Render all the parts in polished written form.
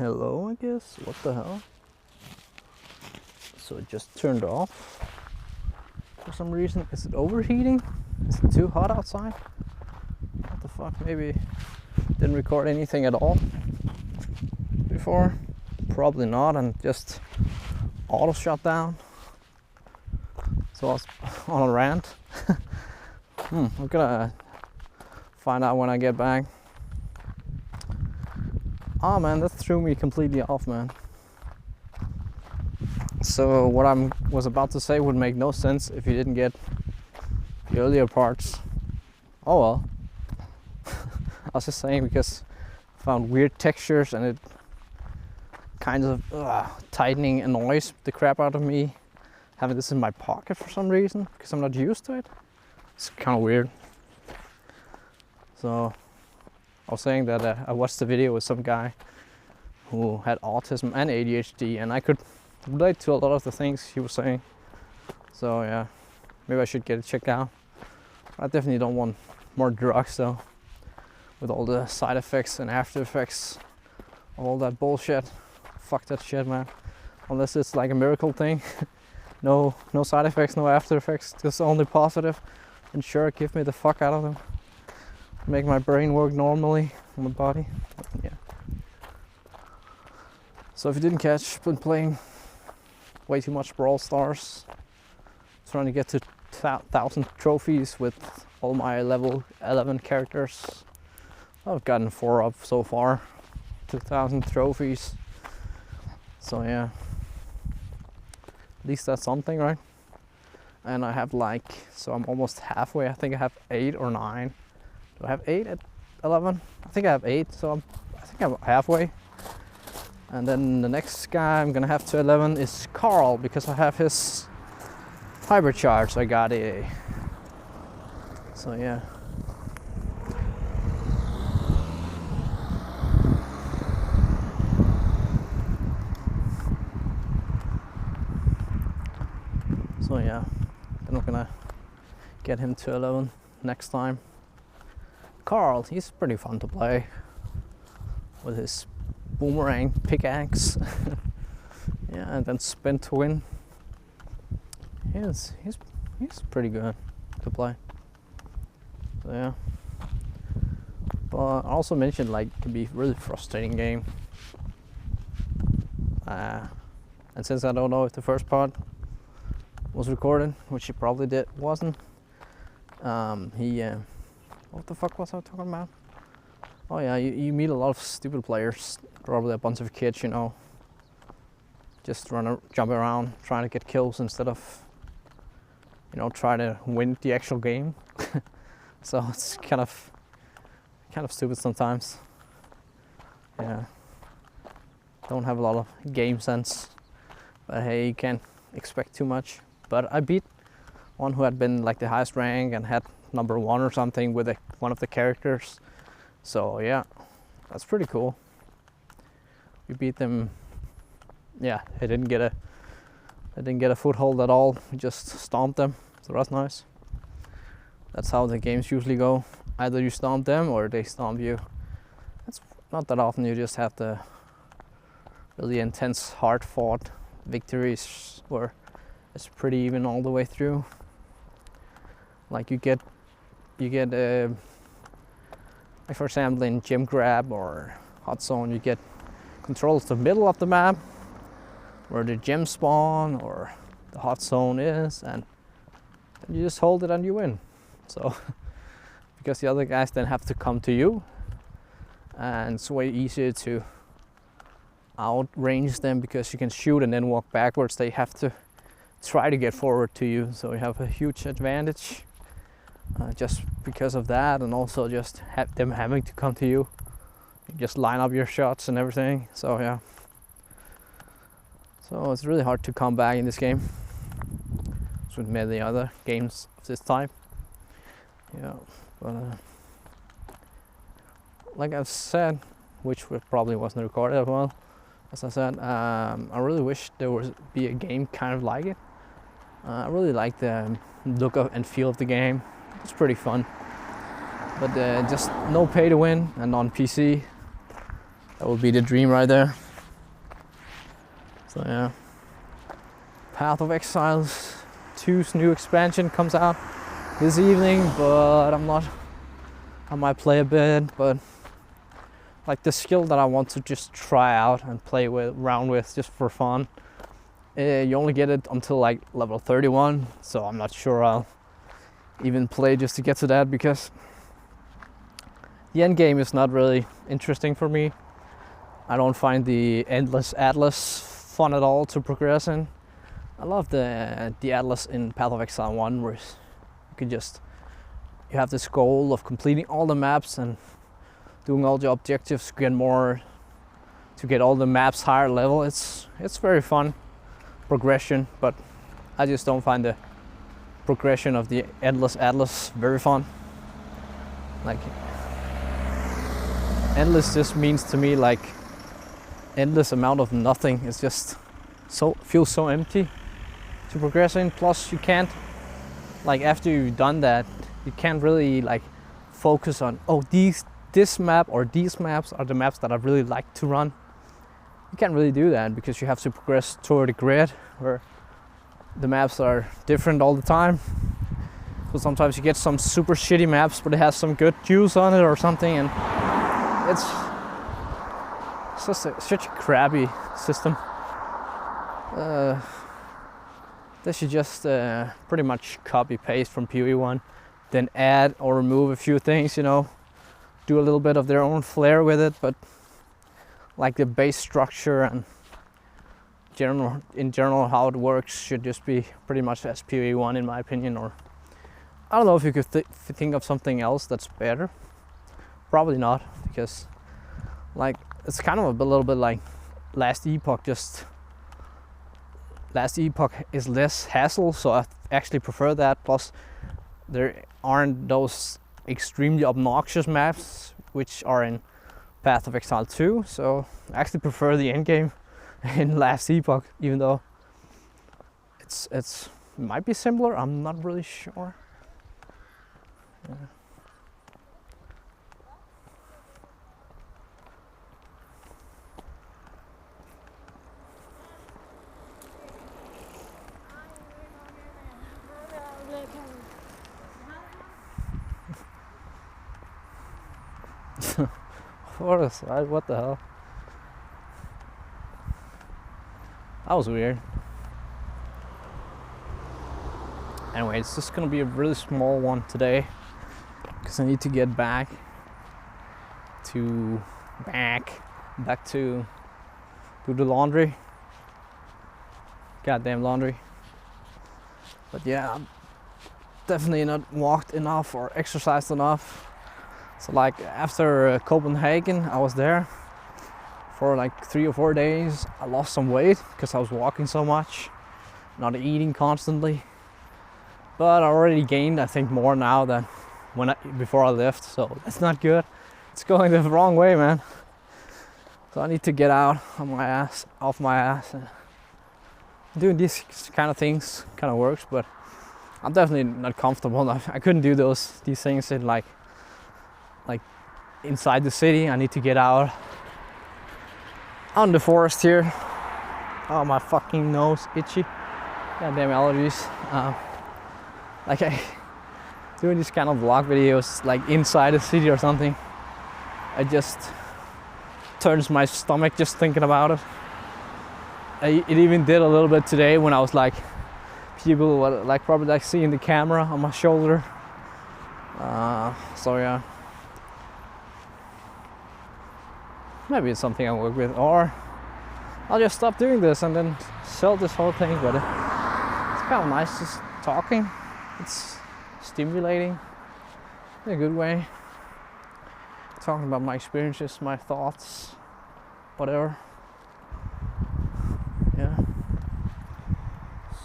Hello, I guess. What the hell? So it just turned off for some reason. Is it overheating? Is it too hot outside? What the fuck? Maybe didn't record anything at all before. Probably not, and just auto shut down. So I was on a rant. I'm gonna find out when I get back. Oh man, that threw me completely off, man. So what I was about to say would make no sense if you didn't get the earlier parts. Oh well. I was just saying because I found weird textures and it kind of tightening annoys the crap out of me. Having this in my pocket for some reason because I'm not used to it. It's kind of weird. So I was saying that I watched the video with some guy who had autism and ADHD, and I could relate to a lot of the things he was saying. So yeah, maybe I should get it checked out. I definitely don't want more drugs though, with all the side effects and after effects, all that bullshit. Fuck that shit, man. Unless it's like a miracle thing. No side effects, no after effects, just only positive. And sure, give me the fuck out of them. Make my brain work normally on my body. Yeah. So if you didn't catch, been playing way too much Brawl Stars. Trying to get to 1,000 trophies with all my level 11 characters. I've gotten 4 up so far. 2,000 trophies. So yeah. At least that's something, right? And I have so I'm almost halfway. I think I have 8 or 9. Do I have 8 at 11? I think I have 8, so I think I'm halfway. And then the next guy I'm gonna have to 11 is Carl, because I have his hypercharge. I got it. So yeah. So yeah, then I'm gonna get him to 11 next time. Carl, he's pretty fun to play with his boomerang pickaxe. Yeah, and then spin to win. He's pretty good to play. So yeah. But I also mentioned it can be a really frustrating game. And since I don't know if the first part was recorded, which it probably wasn't. What the fuck was I talking about? Oh yeah, you meet a lot of stupid players, probably a bunch of kids, just jumping around trying to get kills instead of, trying to win the actual game. So it's kind of stupid sometimes. Yeah, don't have a lot of game sense, but hey, you can't expect too much. But I beat one who had been the highest rank and had number 1 or something with one of the characters. So yeah, that's pretty cool. We beat them. Yeah, I didn't get a foothold at all. We just stomped them. So that's nice. That's how the games usually go. Either you stomp them or they stomp you. It's not that often you just have the really intense, hard-fought victories where it's pretty even all the way through. You get for example in Gym Grab or Hot Zone, you get controls the middle of the map where the gym spawn or the hot zone is, and then you just hold it and you win. So because the other guys then have to come to you, and it's way easier to outrange them because you can shoot and then walk backwards. They have to try to get forward to you, so you have a huge advantage just because of that, and also just them having to come to you. You just line up your shots and everything. So yeah, so it's really hard to come back in this game. As with many other games of this type. Yeah, but like I've said, which probably wasn't recorded as well, as I said, I really wish there would be a game kind of like it. I really like the look and feel of the game. It's pretty fun, but just no pay to win and on PC. That would be the dream right there. So yeah, Path of Exiles 2's new expansion comes out this evening, but I might play a bit, but like the skill that I want to just try out and play with, around with, just for fun, you only get it until like level 31, so I'm not sure I'll even play just to get to that, because the end game is not really interesting for me. I don't find the endless atlas fun at all to progress in. I love the atlas in Path of Exile 1, where you have this goal of completing all the maps and doing all the objectives to get all the maps higher level. It's very fun progression, but I just don't find the progression of the endless atlas very fun. Like, endless just means to me like endless amount of nothing. It's just feels so empty to progress in. Plus you can't, like, after you've done that, you can't really like focus on, oh, this map or these maps are the maps that I really like to run. You can't really do that because you have to progress toward the grid where the maps are different all the time. So sometimes you get some super shitty maps, but it has some good juice on it or something, and it's such a crappy system. They should just pretty much copy paste from PoE1, then add or remove a few things, you know, do a little bit of their own flair with it, but like the base structure and in general how it works should just be pretty much as PoE1 in my opinion. Or I don't know if you could think of something else that's better. Probably not, because like it's kind of a little bit like Last Epoch. Just Last Epoch is less hassle, so I actually prefer that. Plus there aren't those extremely obnoxious maps which are in Path of Exile 2, so I actually prefer the end game in Last Epoch, even though it might be simpler. I'm not really sure. Yeah. What the hell? That was weird. Anyway, it's just gonna be a really small one today because I need to get back to do the laundry. Goddamn laundry. But yeah, I'm definitely not walked enough or exercised enough. So like after Copenhagen, I was there for like 3 or 4 days. I lost some weight because I was walking so much, not eating constantly. But I already gained, I think, more now than before I left. So that's not good. It's going the wrong way, man. So I need to get off my ass. And doing these kind of things kind of works, but I'm definitely not comfortable. I couldn't do these things in like inside the city. I need to get out on the forest here. Oh, my fucking nose itchy. Goddamn allergies. Like doing these kind of vlog videos like inside the city or something, it just turns my stomach just thinking about it. It even did a little bit today when I was like, people were like probably like seeing the camera on my shoulder. So yeah, maybe it's something I work with, or I'll just stop doing this and then sell this whole thing. But it's kind of nice just talking. It's stimulating in a good way. Talking about my experiences, my thoughts, whatever. Yeah.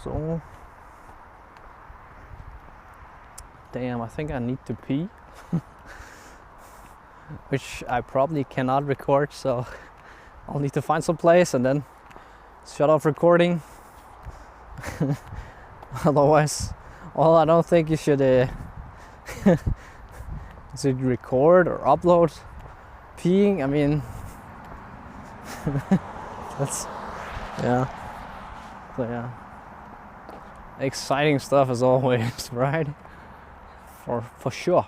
So, damn, I think I need to pee. Which I probably cannot record, so I'll need to find some place and then shut off recording. Otherwise, well, I don't think you should record or upload peeing. I mean, that's Yeah. So yeah. Exciting stuff as always, right? For sure.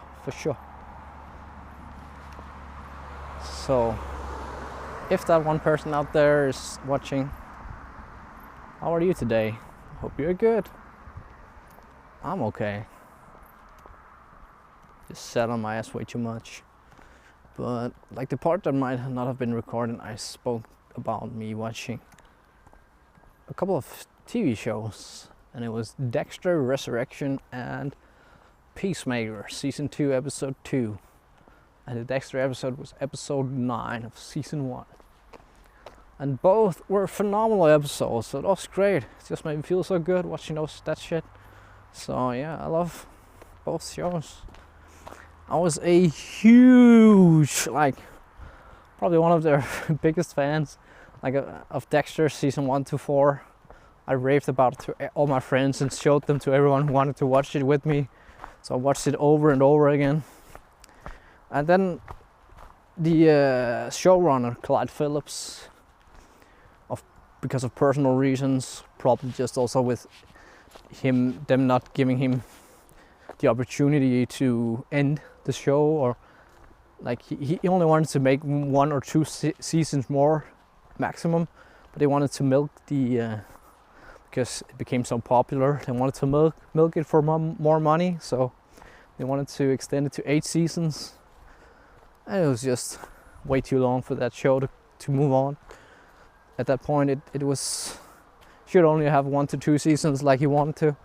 So, if that one person out there is watching, how are you today? Hope you're good. I'm okay. Just sat on my ass way too much. But like the part that might not have been recorded, I spoke about me watching a couple of TV shows, and it was Dexter Resurrection and Peacemaker Season 2 Episode 2. And the Dexter episode was episode 9 of Season 1. And both were phenomenal episodes, so that was great. It just made me feel so good watching that shit. So yeah, I love both shows. I was a huge, like, probably one of their biggest fans, like of Dexter Season 1 to 4. I raved about it to all my friends and showed them to everyone who wanted to watch it with me. So I watched it over and over again. And then the showrunner, Clyde Phillips, because of personal reasons, probably just also with them not giving him the opportunity to end the show, or like he only wanted to make 1 or 2 seasons more maximum, but they wanted to milk the because it became so popular, they wanted to milk it for more money, so they wanted to extend it to 8 seasons, and it was just way too long for that show to move on. At that point it was should only have 1 to 2 seasons like he wanted to.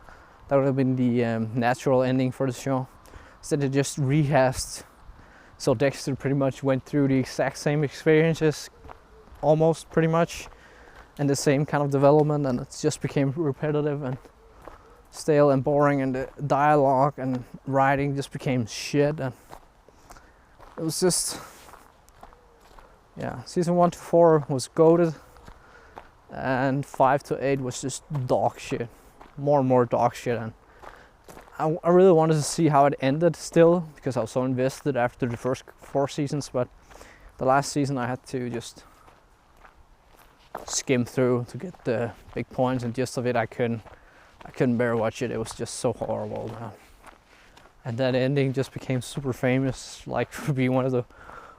That would have been the natural ending for the show. Instead they just rehashed, so Dexter pretty much went through the exact same experiences, almost pretty much, and the same kind of development, and it just became repetitive and stale and boring, and the dialogue and writing just became shit, and it was just, yeah, season 1 to 4 was goated, and 5 to 8 was just dog shit, more and more dog shit, and I really wanted to see how it ended still, because I was so invested after the first 4 seasons, but the last season I had to just skim through to get the big points and gist of it. I couldn't bear watch it. It was just so horrible, man. And that ending just became super famous, like for being one of the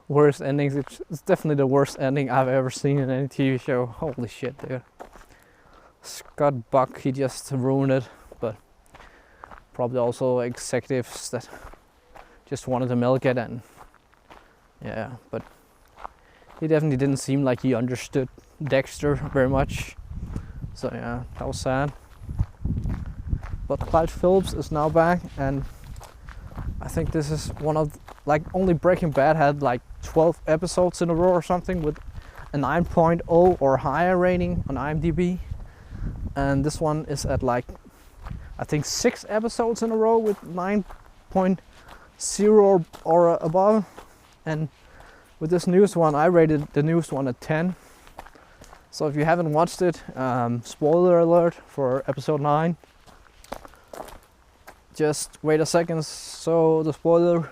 worst endings. It's definitely the worst ending I've ever seen in any TV show. Holy shit, dude. Scott Buck, he just ruined it, but probably also executives that just wanted to milk it, and yeah, but he definitely didn't seem like he understood Dexter very much. So yeah, that was sad. But Clyde Phillips is now back, and I think this is one of, like, only Breaking Bad had like 12 episodes in a row or something with a 9.0 or higher rating on IMDb, and this one is at like, I think 6 episodes in a row with 9.0 or above. And with this newest one, I rated the newest one at 10. So if you haven't watched it, spoiler alert for episode 9. Just wait a second, so the spoiler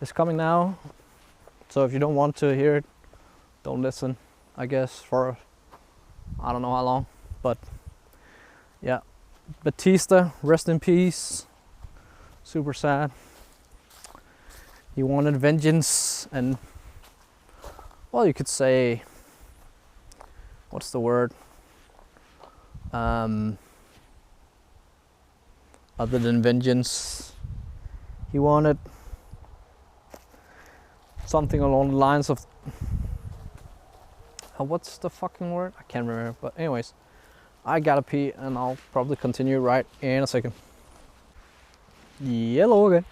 is coming now. So if you don't want to hear it, don't listen, I guess, for I don't know how long. But yeah, Batista, rest in peace. Super sad. He wanted vengeance, and, well, you could say, what's the word? Other than vengeance, he wanted something along the lines of, what's the fucking word? I can't remember, but anyways, I gotta pee, and I'll probably continue right in a second. Hello again.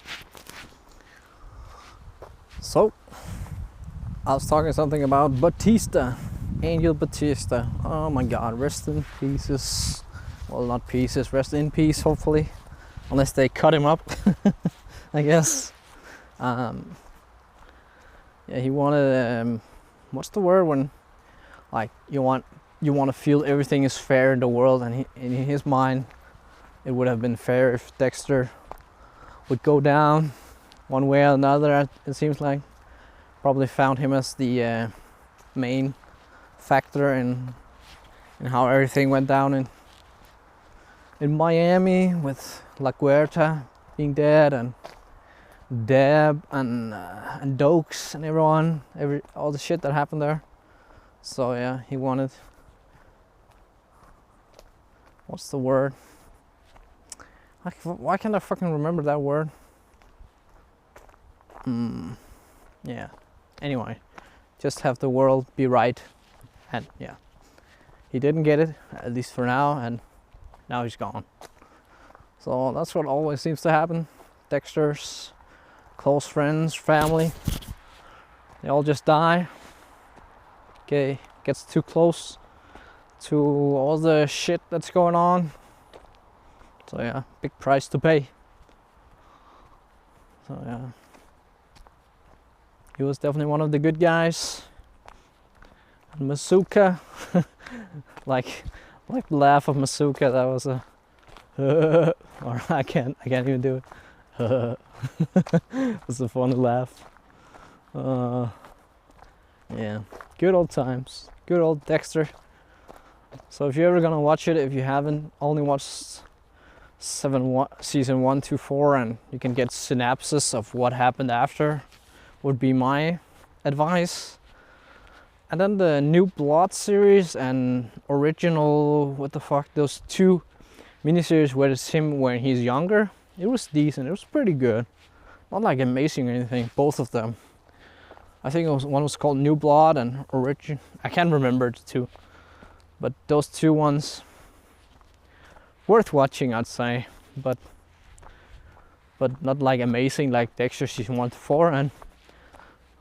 So, I was talking something about Batista, Angel Batista. Oh my god, rest in pieces. Well, not pieces, rest in peace, hopefully. Unless they cut him up, I guess. Yeah, he wanted, what's the word when, like, you want to feel everything is fair in the world, and in his mind, it would have been fair if Dexter would go down one way or another. It seems like probably found him as the main factor in and how everything went down in Miami with La Guerta being dead, and Deb and Dokes and everyone, all the shit that happened there. So yeah, he wanted, what's the word? Why can't I fucking remember that word? Yeah. Anyway, just have the world be right, and yeah, he didn't get it, at least for now, and now he's gone. So that's what always seems to happen. Dexter's close friends, family, they all just die. Okay, gets too close to all the shit that's going on. So yeah, big price to pay. So yeah, he was definitely one of the good guys. And Masuka, like the laugh of Masuka, that was a or I can't even do it. It was a funny laugh. Yeah, good old times, good old Dexter. So if you're ever gonna watch it, if you haven't only watched season 1 to 4, and you can get synopsis of what happened after, would be my advice. And then the New Blood series and original, what the fuck, those 2 miniseries where it's him when he's younger, it was decent, it was pretty good. Not like amazing or anything, both of them. I think one was called New Blood and Origin, I can't remember the 2. But those 2 ones, worth watching, I'd say, but not like amazing like Dexter season 1 to 4. And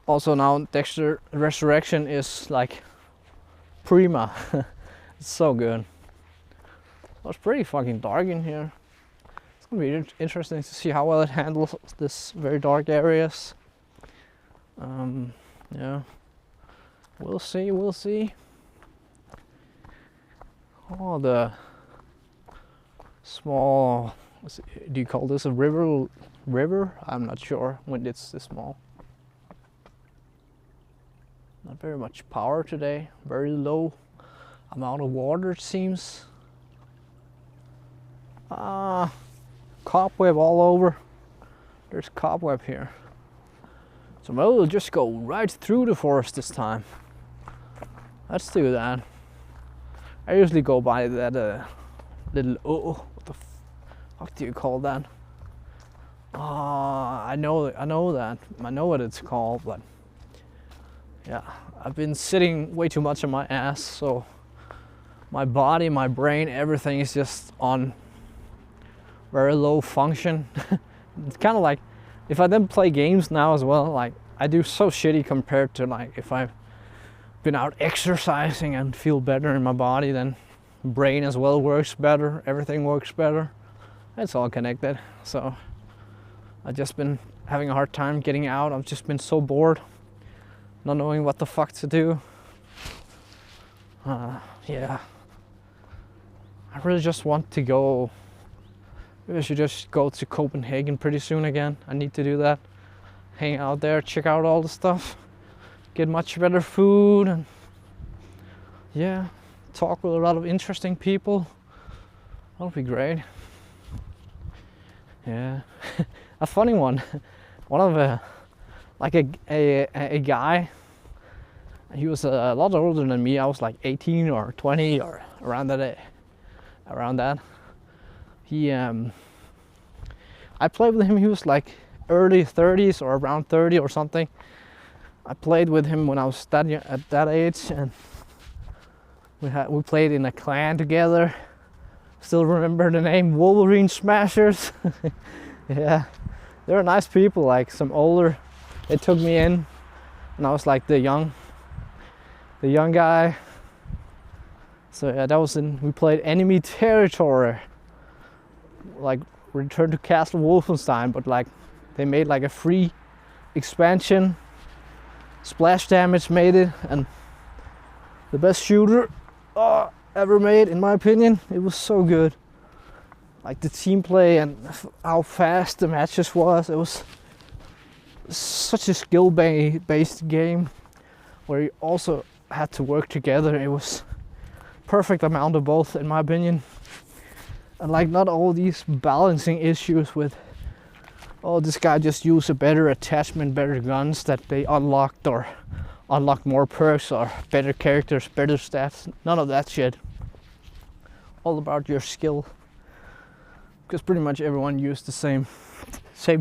also now Dexter Resurrection is like prima. It's so good. It was pretty fucking dark in here. It's gonna be interesting to see how well it handles this very dark areas. Yeah, we'll see. Oh, the small, do you call this a river? I'm not sure when it's this small. Not very much power today, very low amount of water it seems. Cobweb all over. There's cobweb here. So we'll just go right through the forest this time. Let's do that. I usually go by that little, what the fuck do you call that? I know that. I know what it's called, but yeah, I've been sitting way too much on my ass, so my body, my brain, everything is just on very low function. It's kind of like if I then play games now as well, like I do so shitty compared to like if I've been out exercising and feel better in my body, then brain as well works better, everything works better. It's all connected. So I've just been having a hard time getting out. I've just been so bored, not knowing what the fuck to do. Yeah, I really just want to go. Maybe I should just go to Copenhagen pretty soon again. I need to do that. Hang out there, check out all the stuff, get much better food, and yeah, talk with a lot of interesting people. That'll be great. Yeah. A funny one. One of like a guy. He was a lot older than me. I was like 18 or 20 or around that. He I played with him. He was like early 30s or around 30 or something. I played with him when I was studying at that age, and we played in a clan together. Still remember the name, Wolverine Smashers. Yeah, they were nice people, like some older. They took me in, and I was like the young guy. So yeah, that was we played Enemy Territory, like Return to Castle Wolfenstein, but like they made like a free expansion. Splash Damage made it, and the best shooter ever made, in my opinion. It was so good. Like the team play and how fast the matches was. It was such a skill based game where you also had to work together. It was perfect amount of both, in my opinion. And like, not all these balancing issues with, oh, this guy just used a better attachment, better guns that they unlocked, or unlocked more perks, or better characters, better stats. None of that shit. All about your skill. Because pretty much everyone used the same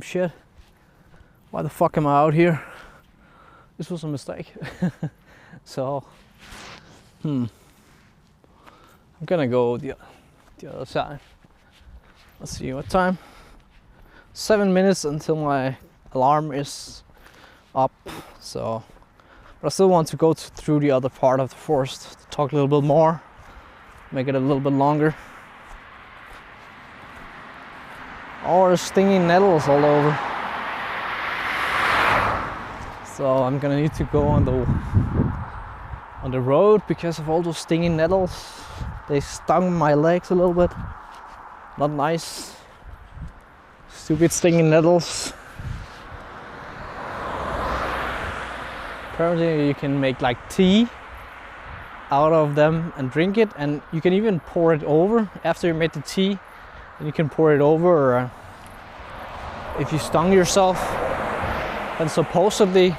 shit. Why the fuck am I out here? This was a mistake. So, I'm gonna go the other side. Let's see what time. 7 minutes until my alarm is up. So, but I still want to go through the other part of the forest to talk a little bit more, make it a little bit longer. Oh, there's stinging nettles all over. So I'm gonna need to go on the road because of all those stinging nettles. They stung my legs a little bit. Not nice. Stupid stinging nettles. Apparently you can make like tea out of them and drink it, and you can even pour it over after you made the tea, and you can pour it over, or if you stung yourself, then supposedly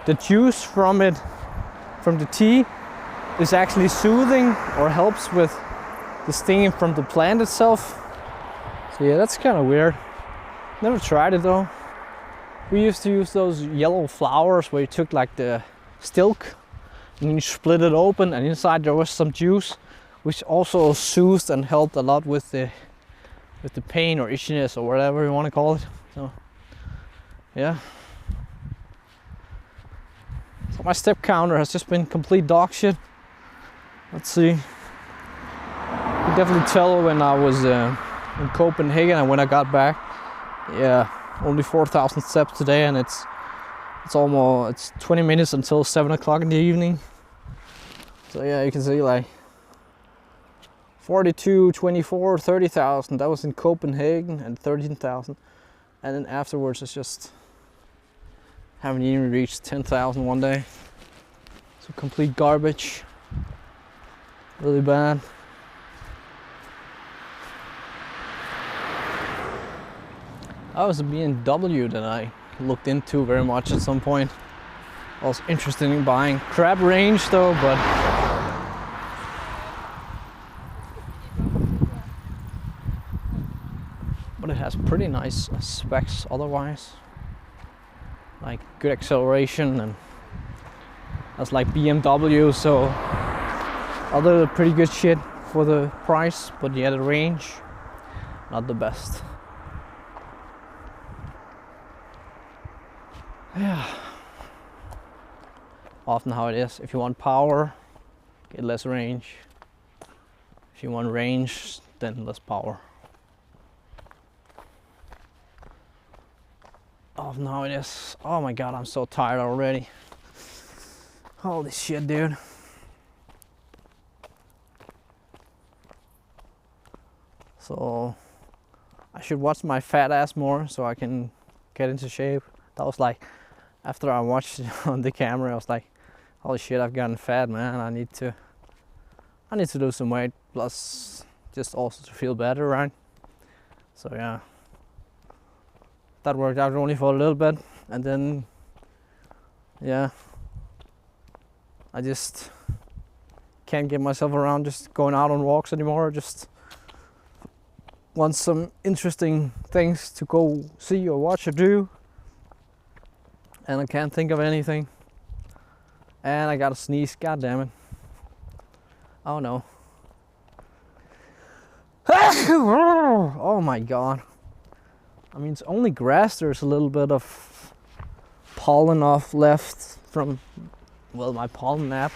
the juice from the tea is actually soothing or helps with the stinging from the plant itself. So yeah, that's kind of weird. Never tried it though. We used to use those yellow flowers where you took like the stilk and you split it open, and inside there was some juice, which also soothed and helped a lot with the pain or itchiness or whatever you want to call it. So yeah. So my step counter has just been complete dog shit. Let's see. You can definitely tell when I was in Copenhagen and when I got back. Yeah, only 4,000 steps today, and it's 20 minutes until 7 o'clock in the evening. So yeah, you can see like 42, 24, 30,000. That was in Copenhagen, and 13,000. And then afterwards it's just haven't even reached 10,000 one day. So complete garbage. Really bad. That was a BMW that I looked into very much at some point. I was interested in buying crab range though, but it has pretty nice specs otherwise. Like good acceleration, and that's like BMW, so other pretty good shit for the price, but yeah, the range not the best. Yeah, often how it is. If you want power, get less range. If you want range, then less power. Often how it is. Oh my god, I'm so tired already. Holy shit, dude. So I should watch my fat ass more so I can get into shape. That was like, after I watched it on the camera, I was like, holy shit, I've gotten fat, man. I need to lose some weight, plus just also to feel better, right? So yeah, that worked out only for a little bit, and then yeah, I just can't get myself around just going out on walks anymore. Just want some interesting things to go see or watch or do, and I can't think of anything. And I gotta sneeze, god damn it. Oh no. Oh my god. I mean, it's only grass. There's a little bit of pollen off left from, well, my pollen nap.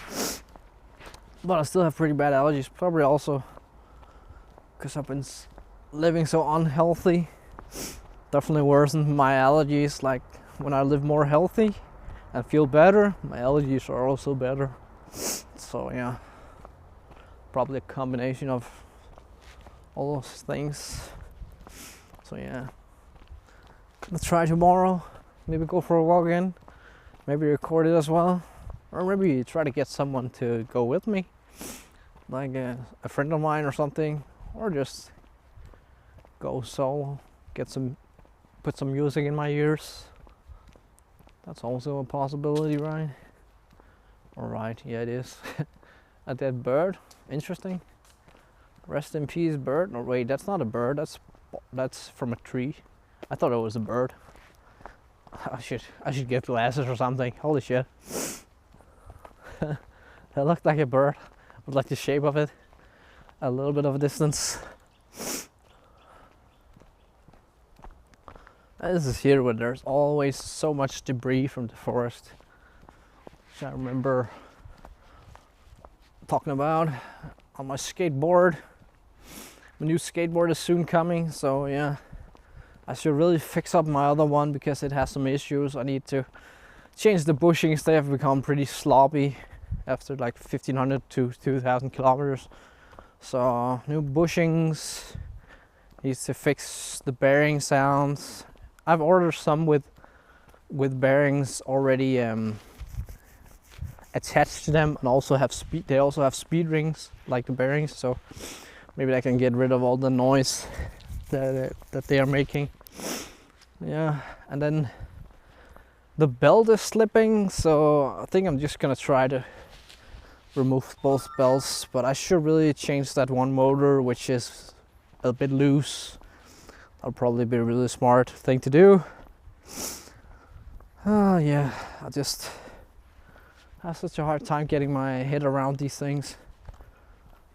But I still have pretty bad allergies. Probably also because I've been living so unhealthy. Definitely worsened my allergies. Like when I live more healthy and feel better, my allergies are also better. So yeah, probably a combination of all those things. So yeah, let's try tomorrow. Maybe go for a walk again. Maybe record it as well, or maybe try to get someone to go with me. like a friend of mine or something, or just go solo, put some music in my ears. That's also a possibility, right? Alright, yeah it is. A dead bird, interesting. Rest in peace, bird. No, wait, that's not a bird. That's from a tree. I thought it was a bird. I should get glasses or something. Holy shit. That looked like a bird. With like the shape of it. A little bit of a distance. This is here where there's always so much debris from the forest. Which I remember talking about on my skateboard. My new skateboard is soon coming, so yeah. I should really fix up my other one because it has some issues. I need to change the bushings. They have become pretty sloppy after like 1500 to 2000 kilometers. So new bushings, needs to fix the bearing sounds. I've ordered some with bearings already attached to them, and also have speed. They also have speed rings like the bearings, so maybe I can get rid of all the noise that they are making. Yeah, and then the belt is slipping, so I think I'm just gonna try to remove both belts, but I should really change that one motor, which is a bit loose. That'll probably be a really smart thing to do. Oh yeah, I just have such a hard time getting my head around these things.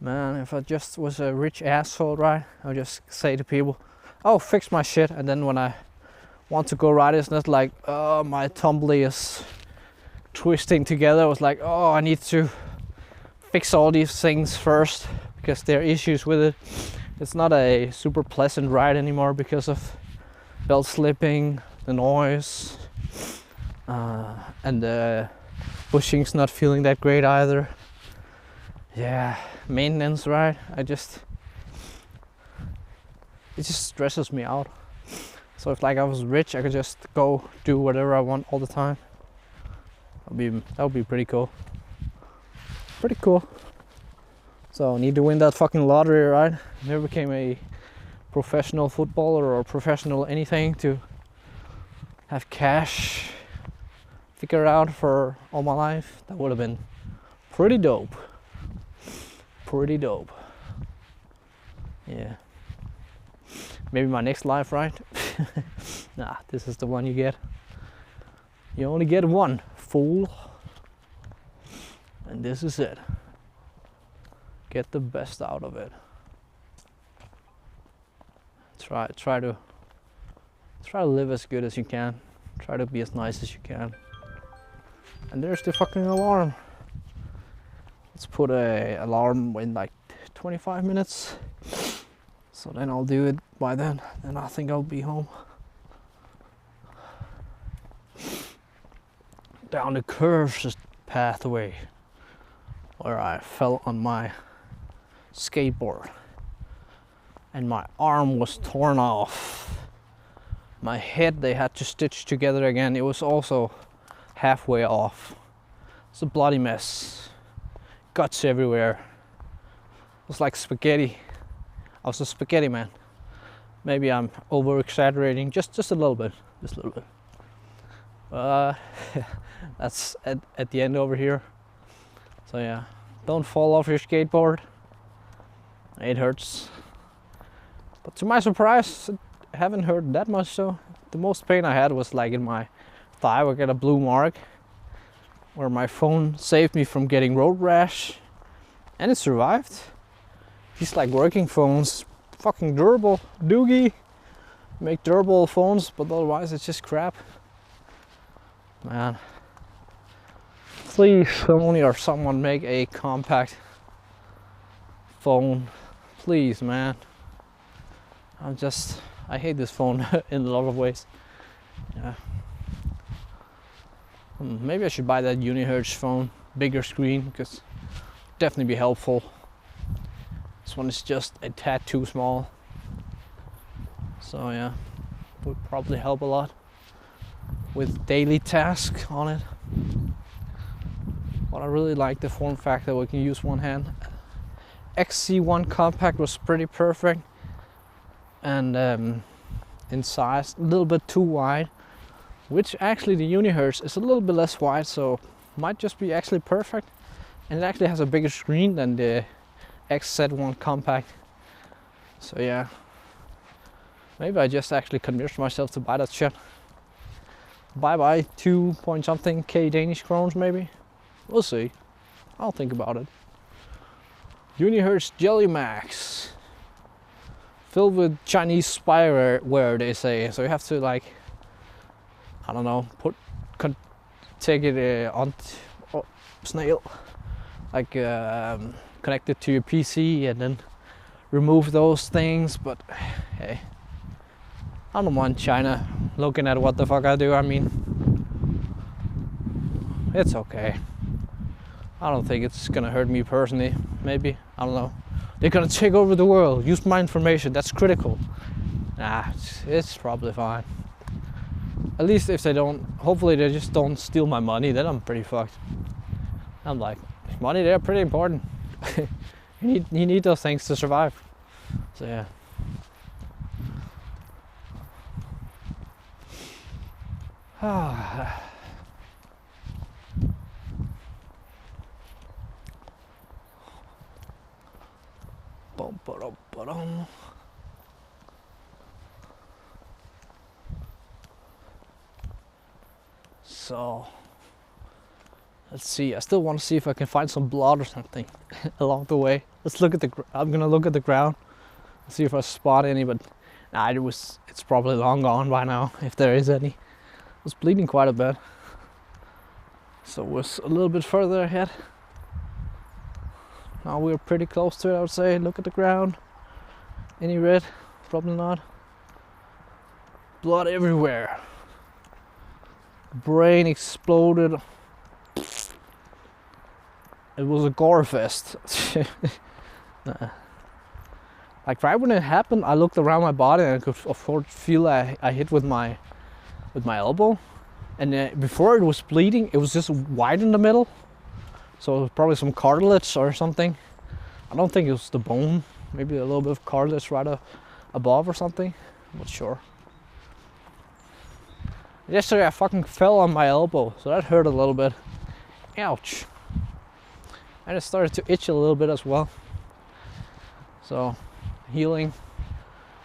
Man, if I just was a rich asshole, right, I would just say to people, oh, fix my shit, and then when I want to go ride, it's not like, oh, my tumbly is twisting together. It was like, oh, I need to fix all these things first because there are issues with it. It's not a super pleasant ride anymore because of belt slipping, the noise, and the bushing's not feeling that great either. Yeah, maintenance, right? It just stresses me out. So if like I was rich, I could just go do whatever I want all the time. That would be pretty cool. Pretty cool. So I need to win that fucking lottery, right? Never became a professional footballer or professional anything to have cash figured out for all my life. That would have been pretty dope. Pretty dope. Yeah. Maybe my next life, right? Nah, this is the one you get. You only get one, fool. And this is it. Get the best out of it. Try to live as good as you can. Try to be as nice as you can. And there's the fucking alarm. Let's put a alarm in like 25 minutes. So then I'll do it by then. And I think I'll be home. Down the cursed pathway where I fell on my skateboard and my arm was torn off. My head they had to stitch together again. It was also halfway off. It's a bloody mess. Guts everywhere. It was like spaghetti. I was a spaghetti man. Maybe I'm over exaggerating just a little bit. Just a little bit. That's at the end over here. So yeah, don't fall off your skateboard. It hurts. But to my surprise, I haven't hurt that much. So the most pain I had was like in my thigh. I got a blue mark where my phone saved me from getting road rash, and it survived. These like working phones, fucking durable. Doogie make durable phones, but otherwise it's just crap. Man, please, Sony or someone make a compact phone, please, man. I hate this phone in a lot of ways. Yeah. Maybe I should buy that Unihertz phone, bigger screen, because definitely be helpful. This one is just a tad too small. So yeah, would probably help a lot with daily tasks on it. But I really like the form factor where we can use one hand XC1 compact was pretty perfect, and in size a little bit too wide, which actually the Unihertz is a little bit less wide, so might just be actually perfect. And it actually has a bigger screen than the XZ1 compact. So yeah, maybe I just actually convinced myself to buy that shit. Bye 2 point something K Danish krones maybe. We'll see. I'll think about it. Unihertz Jelly Max, filled with Chinese spyware, they say. So you have to, like, I don't know, take it on snail, like connect it to your PC and then remove those things. But hey, I don't mind China looking at what the fuck I do. I mean, it's okay. I don't think it's gonna hurt me personally. Maybe, I don't know. They're gonna take over the world, use my information, that's critical. Nah, it's probably fine. At least if they don't, hopefully they just don't steal my money, then I'm pretty fucked. I'm like, money, they're pretty important. you need those things to survive. So yeah. So let's see. I still want to see if I can find some blood or something along the way. Let's look at I'm gonna look at the ground and see if I spot any. But nah, it's probably long gone by now if there is any. It was bleeding quite a bit, so it was a little bit further ahead. Now we're pretty close to it, I would say. Look at the ground. Any red? Probably not. Blood everywhere. Brain exploded. It was a gore fest. Nah. Like right when it happened, I looked around my body and I could of course feel I hit with my elbow. And before it was bleeding, it was just wide in the middle. So it was probably some cartilage or something. I don't think it was the bone. Maybe a little bit of cartilage right above or something. I'm not sure. Yesterday I fucking fell on my elbow, so that hurt a little bit. Ouch. And it started to itch a little bit as well. So, healing.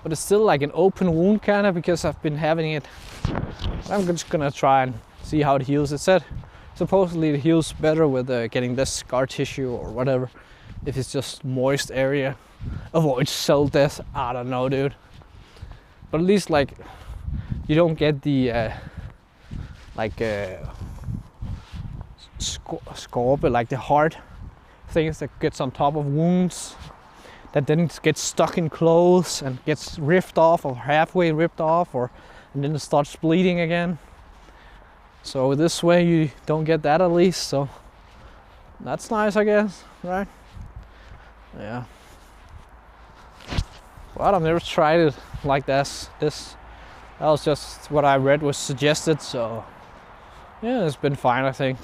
But it's still like an open wound kind of, because I've been having it. I'm just gonna try and see how it heals. It said supposedly it heals better with getting less scar tissue or whatever. If it's just moist area, avoid cell death. I don't know, dude. But at least like you don't get the scorp, like the hard things that gets on top of wounds that then gets stuck in clothes and gets ripped off or halfway ripped off, and then it starts bleeding again. So this way you don't get that, at least. So that's nice, I guess, right? Yeah. But I've never tried it like this. That was just what I read was suggested. So yeah, it's been fine, I think.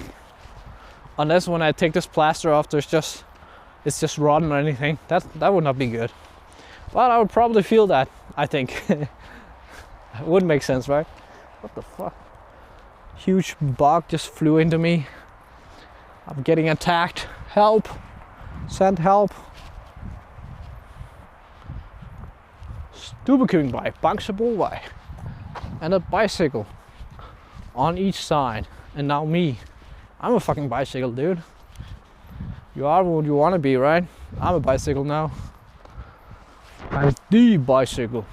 Unless when I take this plaster off, it's just rotten or anything. That would not be good. But I would probably feel that, I think. It would make sense, right? What the fuck? Huge bug just flew into me. I'm getting attacked. Help! Send help! Stupekøbingvej, Bangsebovej, and a bicycle on each side. And now me. I'm a fucking bicycle, dude. You are what you want to be, right? I'm a bicycle now. I'm the bicycle.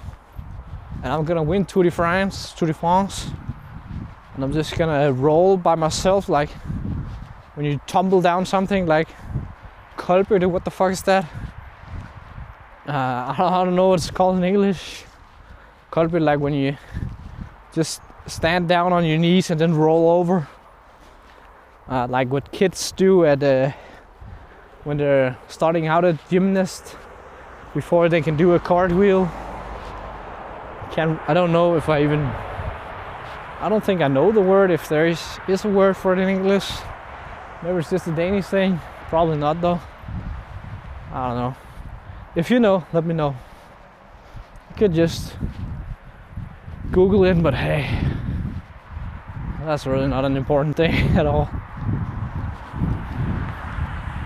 And I'm gonna win Tour de France. And I'm just gonna roll by myself, like when you tumble down something, like Kolbert, what the fuck is that? I don't know what it's called in English. Kolbert, like when you just stand down on your knees and then roll over. Like what kids do at when they're starting out at gymnast before they can do a cartwheel. I don't know if I don't think I know the word, if there is a word for it in English. Maybe it's just a Danish thing. Probably not though. I don't know. If you know, let me know. You could just Google it, but hey, that's really not an important thing at all.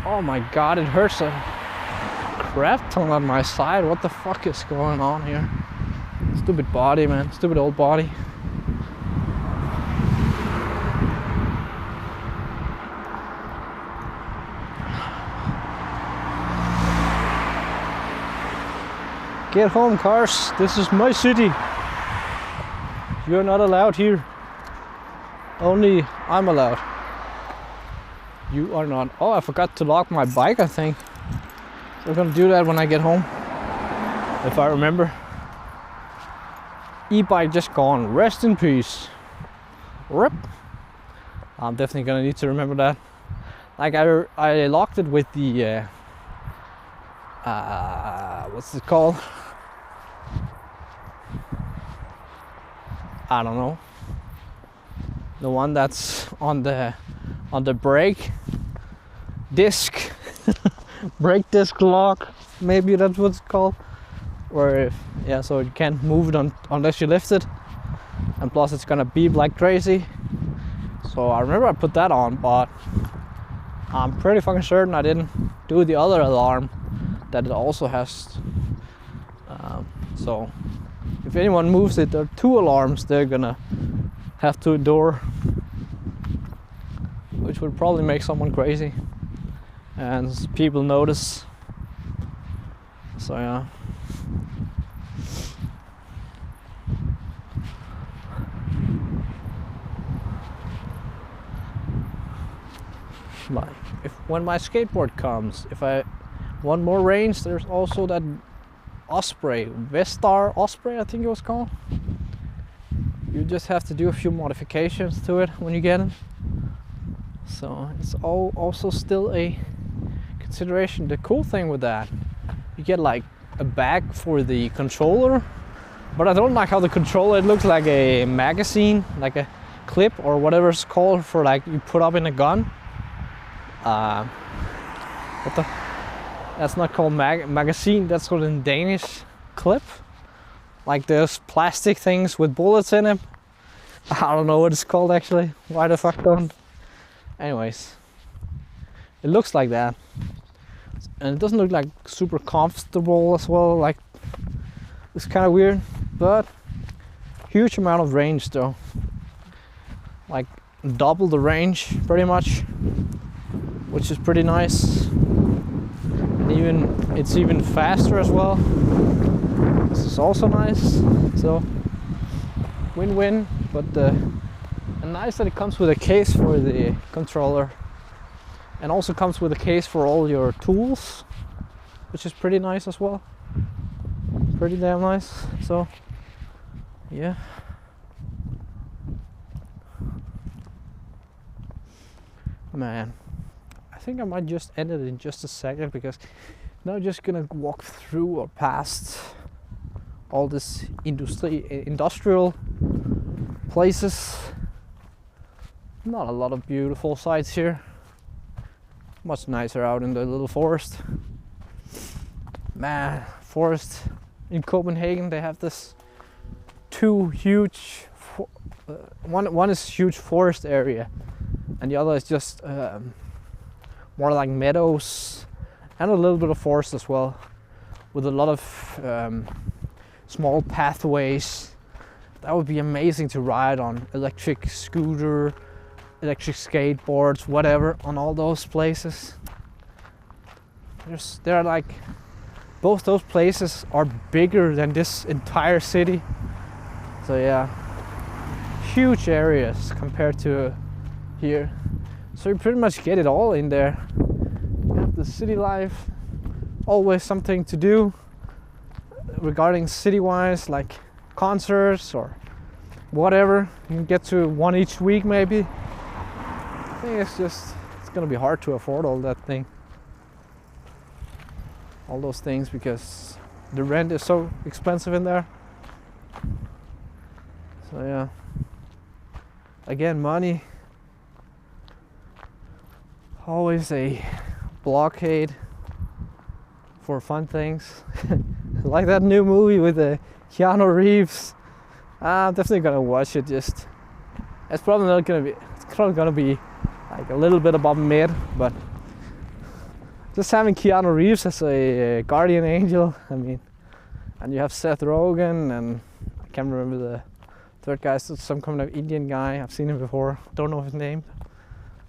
Oh my god, it hurts a crap ton on my side. What the fuck is going on here? Stupid body, man. Stupid old body. Get home, cars. This is my city. You're not allowed here. Only I'm allowed. You are not. Oh, I forgot to lock my bike, I think. So I'm gonna do that when I get home, if I remember. E-bike just gone. Rest in peace. Rip. I'm definitely gonna need to remember that. Like I locked it with the what's it called? I don't know. The one that's on the brake disc, brake disc lock. Maybe that's what it's called. Where yeah, so you can't move it unless you lift it, and plus it's gonna beep like crazy. So I remember I put that on, but I'm pretty fucking certain I didn't do the other alarm that it also has. So if anyone moves it, there are 2 alarms they're gonna have to endure, which would probably make someone crazy and people notice. So yeah. Like when my skateboard comes, if I want more range, there's also that Osprey, Vestar Osprey, I think it was called. You just have to do a few modifications to it when you get it. So it's also still a consideration. The cool thing with that, you get like a bag for the controller, but I don't like how the controller, it looks like a magazine, like a clip or whatever it's called for, like you put up in a gun. What the? That's not called magazine. That's called in Danish clip. Like those plastic things with bullets in them. I don't know what it's called actually. Why the fuck don't? Anyways, it looks like that, and it doesn't look like super comfortable as well. Like it's kind of weird, but huge amount of range though. Like double the range pretty much, which is pretty nice. And it's even faster as well. This is also nice. So win-win. But and nice that it comes with a case for the controller, and also comes with a case for all your tools, which is pretty nice as well. Pretty damn nice. So yeah. Man, I think I might just end it in just a second, because now I'm just gonna walk through or past all this industrial places. Not a lot of beautiful sights here. Much nicer out in the little forest. Man, forest in Copenhagen, they have this 2 huge, one is huge forest area, and the other is just more like meadows and a little bit of forest as well, with a lot of small pathways. That would be amazing to ride on electric scooter, electric skateboards, whatever, on all those places. They're like, both those places are bigger than this entire city. So yeah, huge areas compared to here. So you pretty much get it all in there. You have the city life, always something to do regarding city-wise, like concerts or whatever. You can get to one each week maybe. I think it's gonna be hard to afford all those things, because the rent is so expensive in there. So yeah, again, money always a blockade for fun things. Like that new movie with Keanu Reeves. I'm definitely gonna watch it. Just it's probably not gonna be. It's probably gonna be like a little bit above mid, but just having Keanu Reeves as a guardian angel. I mean, and you have Seth Rogen, and I can't remember the third guy. So some kind of Indian guy. I've seen him before. Don't know his name,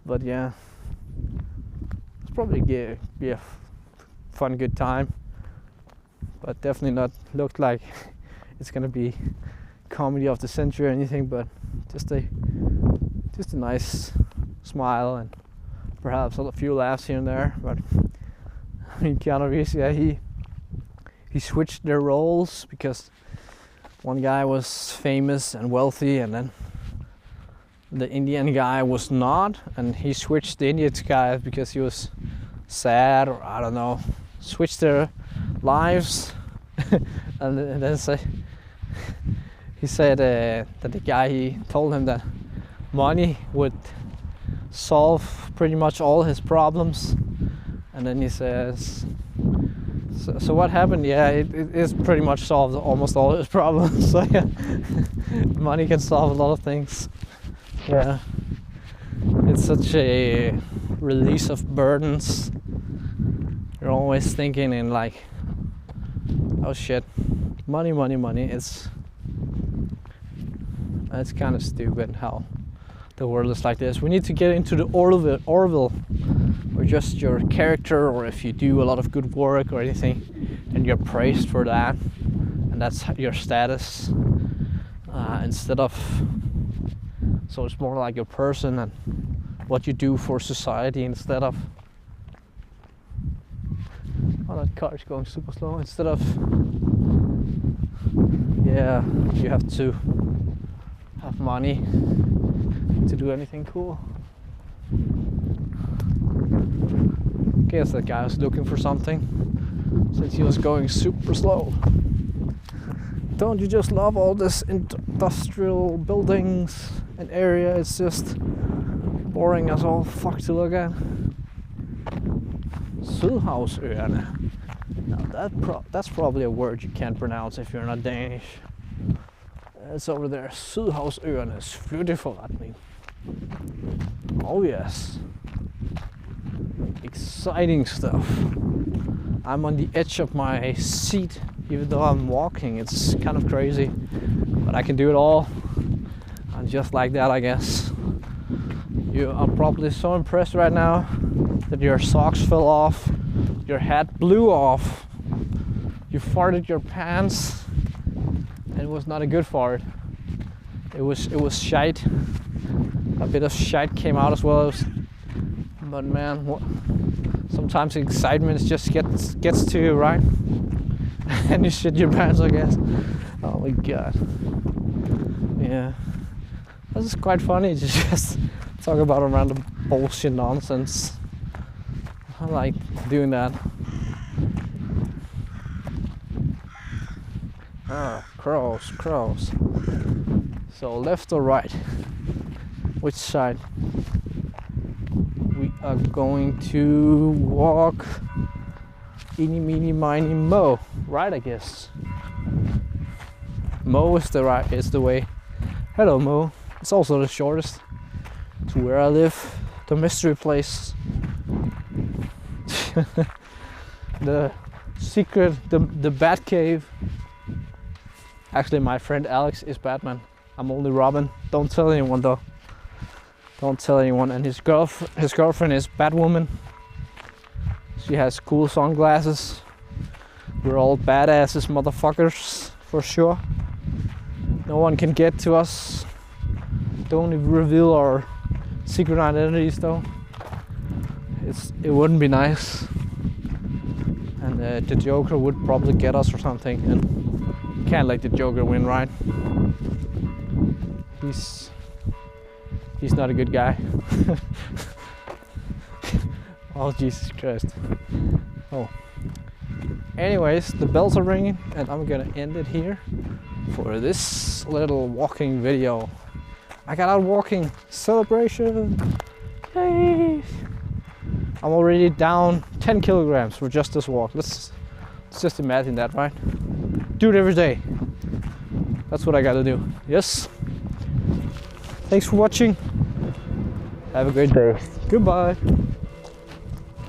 but yeah, it's probably be a fun, good time. But definitely not look like it's gonna be comedy of the century or anything, but just a nice smile and perhaps a few laughs here and there. But I mean, Keanu Reeves, yeah, he switched their roles because one guy was famous and wealthy, and then the Indian guy was not, and he switched the Indian guy because he was sad, or I don't know, switched their lives. And then he said that the guy, he told him that money would solve pretty much all his problems, and then he says, so what happened? Yeah, it is pretty much solved almost all his problems. So yeah, money can solve a lot of things. Yeah, it's such a release of burdens. You're always thinking in like, oh shit, money. It's kind of stupid how the world is like this. We need to get into the Orville, or just your character, or if you do a lot of good work or anything, and you're praised for that, and that's your status, instead of, so it's more like your person and what you do for society instead of, oh, that car is going super slow, instead of, yeah, you have to have money to do anything cool. I guess that guy was looking for something since he was going super slow. Don't you just love all this industrial buildings and area? It's just boring as all fuck to look at. Sydhavsøerne. Now that's probably a word you can't pronounce if you're not Danish. It's over there. Sydhavsøernes flytteforretning. Oh yes. Exciting stuff. I'm on the edge of my seat even though I'm walking. It's kind of crazy, but I can do it all. I'm just like that, I guess. You are probably so impressed right now that your socks fell off, your hat blew off, you farted your pants, and it was not a good fart. It was shite. A bit of shite came out as well. But man, sometimes excitement just gets to you, right? And you shit your pants, I guess. Oh my god. Yeah. This is quite funny to just talk about random bullshit nonsense. I like doing that. Ah, crows. So left or right? Which side? We are going to walk eeny, meeny, miny, mo. Right, I guess. Mo is the way. Hello, Mo. It's also the shortest to where I live. The mystery place. The secret, the Bat Cave. Actually, my friend Alex is Batman. I'm only Robin. Don't tell anyone though. Don't tell anyone. And his girlfriend is Batwoman. She has cool sunglasses. We're all badasses, motherfuckers, for sure. No one can get to us. Don't reveal our secret identities though. It wouldn't be nice. And the Joker would probably get us or something. And can't let the Joker win, right? He's not a good guy. Oh Jesus Christ. Oh. Anyways, the bells are ringing and I'm gonna end it here for this little walking video. I got out walking. Celebration. Yay! I'm already down 10 kilograms for just this walk. Just imagine that, right? Do it every day. That's what I gotta do. Yes. Thanks for watching. Have a great day. Goodbye.